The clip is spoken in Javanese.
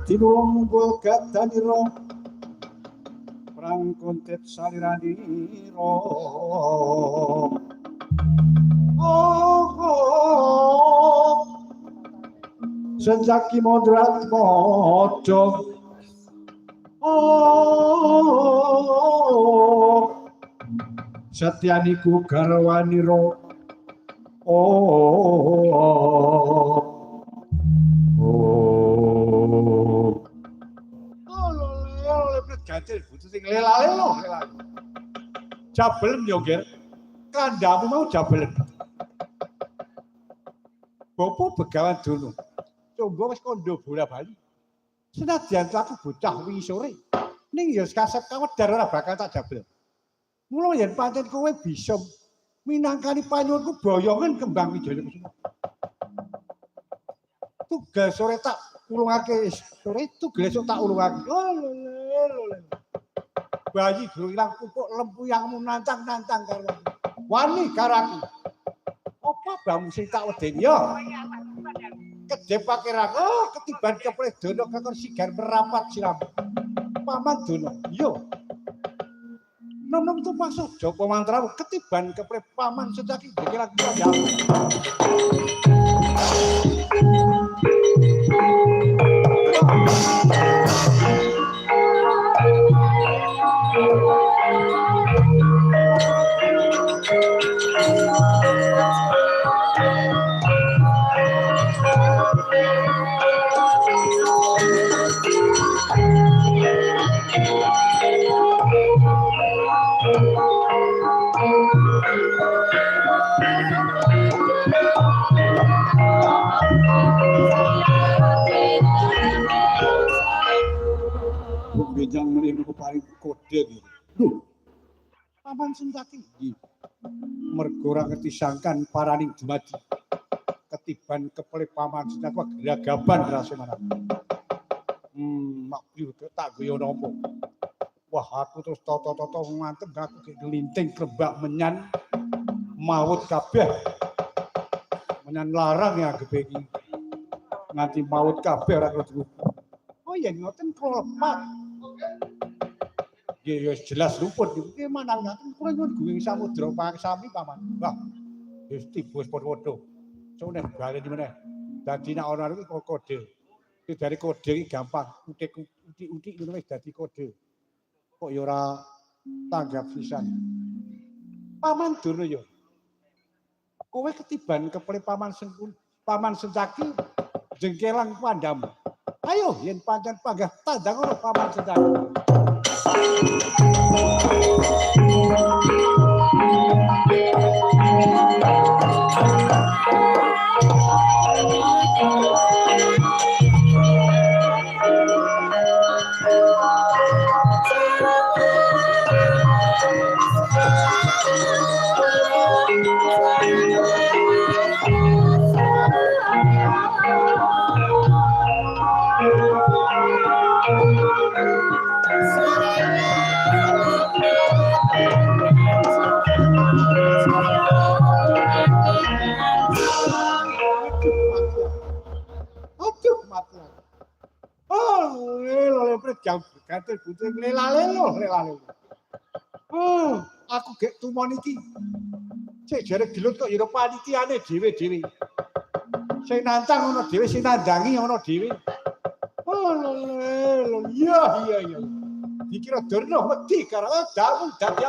tinulung bogataniro perang kontet saliraniro sejaki modrat mojo satyaniku garwaniro gantil butuh sing lelale jabelen yo ger kandamu mau jabelen bopo begawan dono coba wis kondo bola bali senadyan aku bocah wingi sore ning ya kasep kawedar ora bakal tak jabel mula yen pancen kowe bisa minangkani panyuwunku boyongan kembang wijaya kusuma tugas sore tak ulungake sore tugas esuk tak ulungake bayi durung ilang pupuk lempuyangmu nantang-nantang karo wani karo aku apa bamu sing tak wedeni yo kedhe pakirang ketiban kepreh dono kakon sigar merapat siram paman dono yo nom-nom tu masuk Joko Mantrawu ketiban kepreh paman sedaki dikira ya Benjang mrene paring kode iki. Lho. Paman Sentaki iki. Mergo ora ngerti sangkan paraning dumadi. Ketiban kepele paman Sentaki geragaban rasane. Mak piye tak guyon apa. Wah aku terus toto-toto mantep aku gek ngelinting krembak menyan maut kabeh. Menyan larang ya gebe iki. Nganti maut kabeh ora kudu. Oh ya ngoten klepak. Ya jelas luput iki manang ngaten kula nyuwun guwing samudra paksami paman. Wah. Wis tiba wis padha. Sone baleni meneh. Dadi nek ana iki kode. Iki dari kode iki gampang. Utik-utik ngono wis dadi kode. Kok ya ora tanggap pisan. Paman Dono ya. Kowe ketiban kepele paman Sentaki jengkelang pandamu. Ayo yen pancen panggah tandang ora paman Sentaki. Jam ganti butuh lelale. Aku gek tumon iki. Cek jare gelut kok ya panitiane dhewe-dhewe. Sing nantang ana dhewe, sing nandangi ana dhewe. Iya. Dikira Durna wedi karo damu dadi